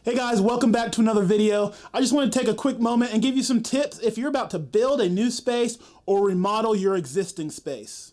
Hey guys, welcome back to another video. I just want to take a quick moment and give you some tips if you're about to build a new space or remodel your existing space.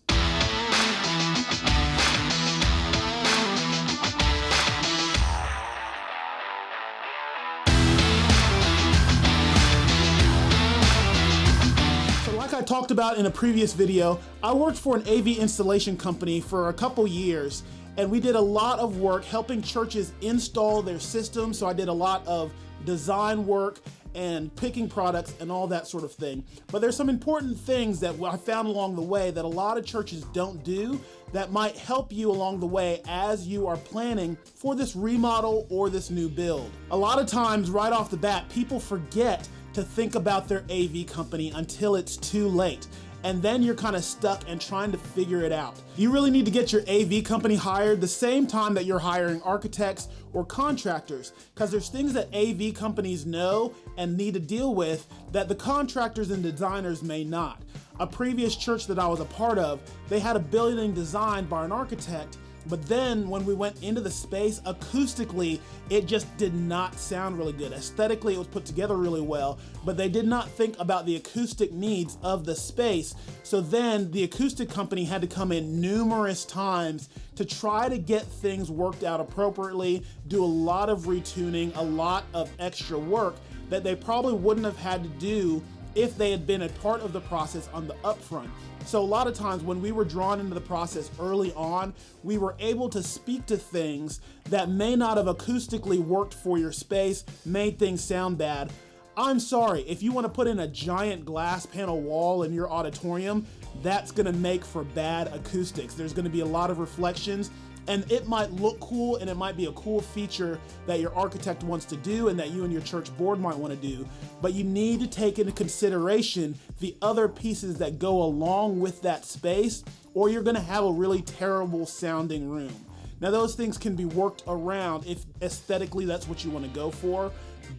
Like I talked about in a previous video, I worked for an AV installation company for a couple years, and we did a lot of work helping churches install their systems. So I did a lot of design work and picking products and all that sort of thing. But there's some important things that I found along the way that a lot of churches don't do that might help you along the way as you are planning for this remodel or this new build. A lot of times right off the bat, people forget to think about their AV company until it's too late. And then you're kind of stuck and trying to figure it out. You really need to get your AV company hired the same time that you're hiring architects or contractors, because there's things that AV companies know and need to deal with that the contractors and designers may not. A previous church that I was a part of, they had a building designed by an architect, but then when we went into the space, acoustically, it just did not sound really good. Aesthetically, it was put together really well, but they did not think about the acoustic needs of the space. So then the acoustic company had to come in numerous times to try to get things worked out appropriately, do a lot of retuning, a lot of extra work that they probably wouldn't have had to do if they had been a part of the process on the upfront. So a lot of times when we were drawn into the process early on, we were able to speak to things that may not have acoustically worked for your space, made things sound bad. I'm sorry, if you want to put in a giant glass panel wall in your auditorium, that's gonna make for bad acoustics. There's gonna be a lot of reflections, and it might look cool and it might be a cool feature that your architect wants to do and that you and your church board might want to do, but you need to take into consideration the other pieces that go along with that space, or you're going to have a really terrible sounding room. Now those things can be worked around if aesthetically that's what you want to go for,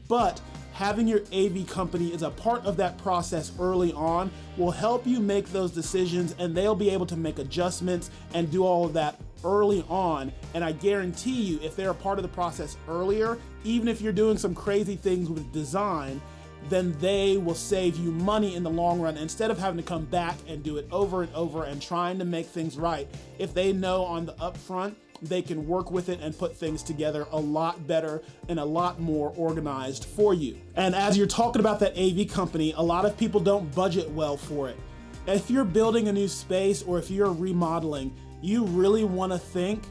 but having your AV company as a part of that process early on will help you make those decisions, and they'll be able to make adjustments and do all of that early on. And I guarantee you, if they're a part of the process earlier, even if you're doing some crazy things with design, then they will save you money in the long run instead of having to come back and do it over and over and trying to make things right. If they know on the upfront, they can work with it and put things together a lot better and a lot more organized for you. And as you're talking about that AV company, a lot of people don't budget well for it. If you're building a new space or if you're remodeling, you really want to think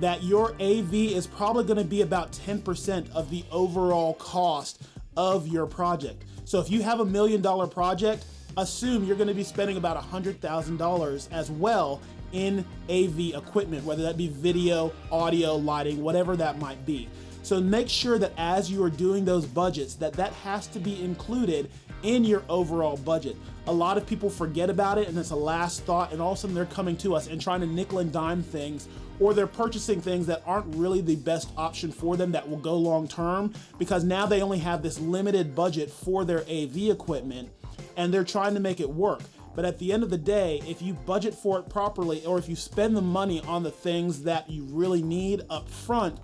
that your AV is probably going to be about 10% of the overall cost of your project. So if you have $1 million project, assume you're going to be spending about $100,000 as well in AV equipment, whether that be video, audio, lighting, whatever that might be. So make sure that as you are doing those budgets, that has to be included in your overall budget. A lot of people forget about it and it's a last thought, and all of a sudden they're coming to us and trying to nickel and dime things, or they're purchasing things that aren't really the best option for them that will go long term, because now they only have this limited budget for their AV equipment and they're trying to make it work. But at the end of the day, if you budget for it properly, or if you spend the money on the things that you really need up front,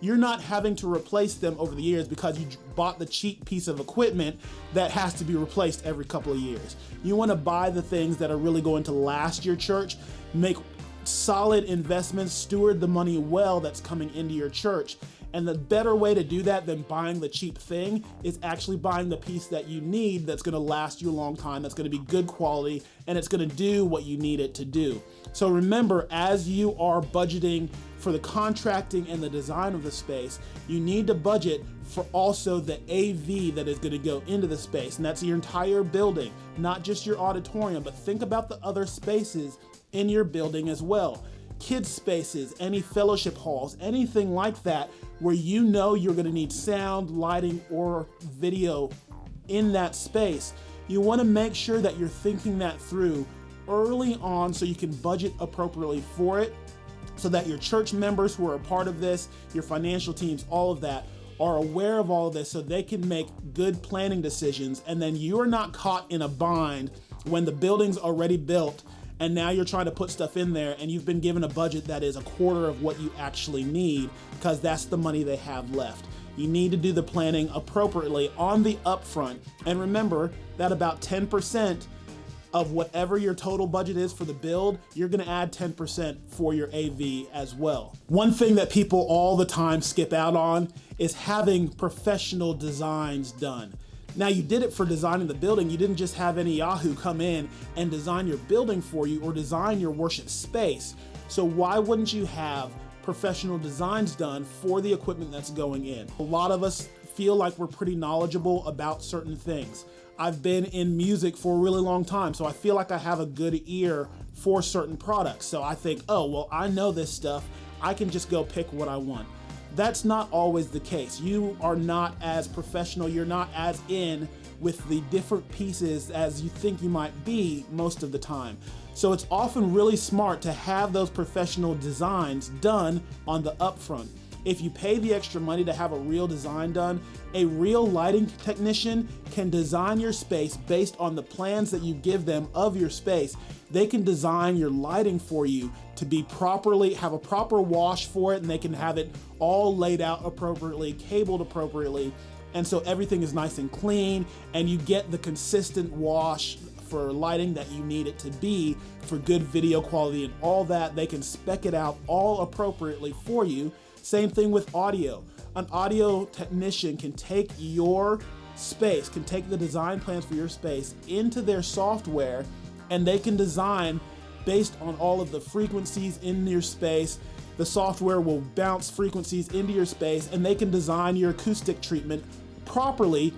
you're not having to replace them over the years because you bought the cheap piece of equipment that has to be replaced every couple of years. You want to buy the things that are really going to last your church, make solid investments, steward the money well that's coming into your church. And the better way to do that than buying the cheap thing is actually buying the piece that you need that's going to last you a long time, that's going to be good quality, and it's going to do what you need it to do. So remember, as you are budgeting for the contracting and the design of the space, you need to budget for also the AV that is going to go into the space. And that's your entire building, not just your auditorium, but think about the other spaces in your building as well. Kids spaces, any fellowship halls, anything like that where you know you're going to need sound, lighting, or video in that space. You want to make sure that you're thinking that through early on so you can budget appropriately for it, so that your church members who are a part of this, your financial teams, all of that, are aware of all of this so they can make good planning decisions, and then you are not caught in a bind when the building's already built and now you're trying to put stuff in there and you've been given a budget that is a quarter of what you actually need because that's the money they have left. You need to do the planning appropriately on the upfront. And remember that about 10% of whatever your total budget is for the build, you're gonna add 10% for your AV as well. One thing that people all the time skip out on is having professional designs done. Now, you did it for designing the building. You didn't just have any Yahoo come in and design your building for you or design your worship space. So why wouldn't you have professional designs done for the equipment that's going in? A lot of us feel like we're pretty knowledgeable about certain things. I've been in music for a really long time, so I feel like I have a good ear for certain products. So I think, oh, well, I know this stuff. I can just go pick what I want. That's not always the case. You are not as professional, you're not as in with the different pieces as you think you might be most of the time. So it's often really smart to have those professional designs done on the upfront. If you pay the extra money to have a real design done, a real lighting technician can design your space based on the plans that you give them of your space. They can design your lighting for you to be properly, have a proper wash for it, and they can have it all laid out appropriately, cabled appropriately. And so everything is nice and clean, and you get the consistent wash for lighting that you need it to be for good video quality and all that. They can spec it out all appropriately for you. Same thing with audio. An audio technician can take your space, can take the design plans for your space into their software, and they can design based on all of the frequencies in your space. The software will bounce frequencies into your space, and they can design your acoustic treatment properly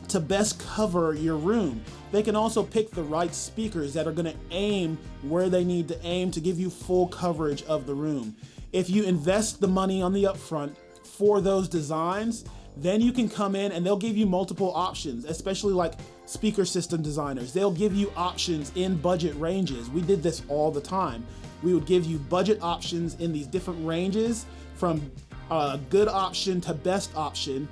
to best cover your room. They can also pick the right speakers that are gonna aim where they need to aim to give you full coverage of the room. If you invest the money on the upfront for those designs, then you can come in and they'll give you multiple options, especially like speaker system designers. They'll give you options in budget ranges. We did this all the time. We would give you budget options in these different ranges from a good option to best option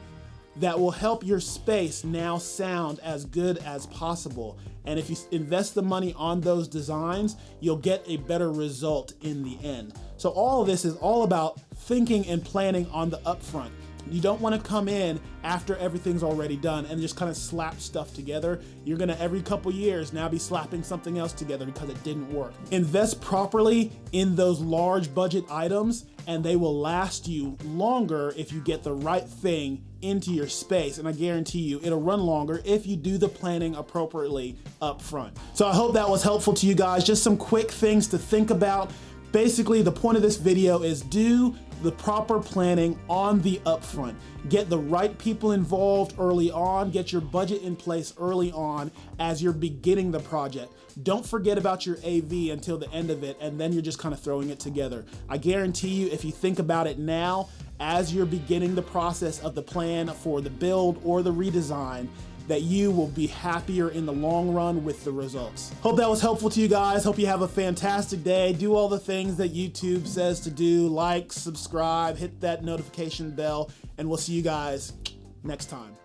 that will help your space now sound as good as possible. And if you invest the money on those designs, you'll get a better result in the end. So all of this is all about thinking and planning on the upfront. You don't want to come in after everything's already done and just kind of slap stuff together. You're gonna every couple years now be slapping something else together because it didn't work. Invest properly in those large budget items and they will last you longer if you get the right thing into your space. And I guarantee you it'll run longer if you do the planning appropriately up front. So I hope that was helpful to you guys. Just some quick things to think about. Basically, the point of this video is do the proper planning on the upfront. Get the right people involved early on, get your budget in place early on as you're beginning the project. Don't forget about your AV until the end of it, and then you're just kind of throwing it together. I guarantee you, if you think about it now, as you're beginning the process of the plan for the build or the redesign, that you will be happier in the long run with the results. Hope that was helpful to you guys. Hope you have a fantastic day. Do all the things that YouTube says to do. Like, subscribe, hit that notification bell, and we'll see you guys next time.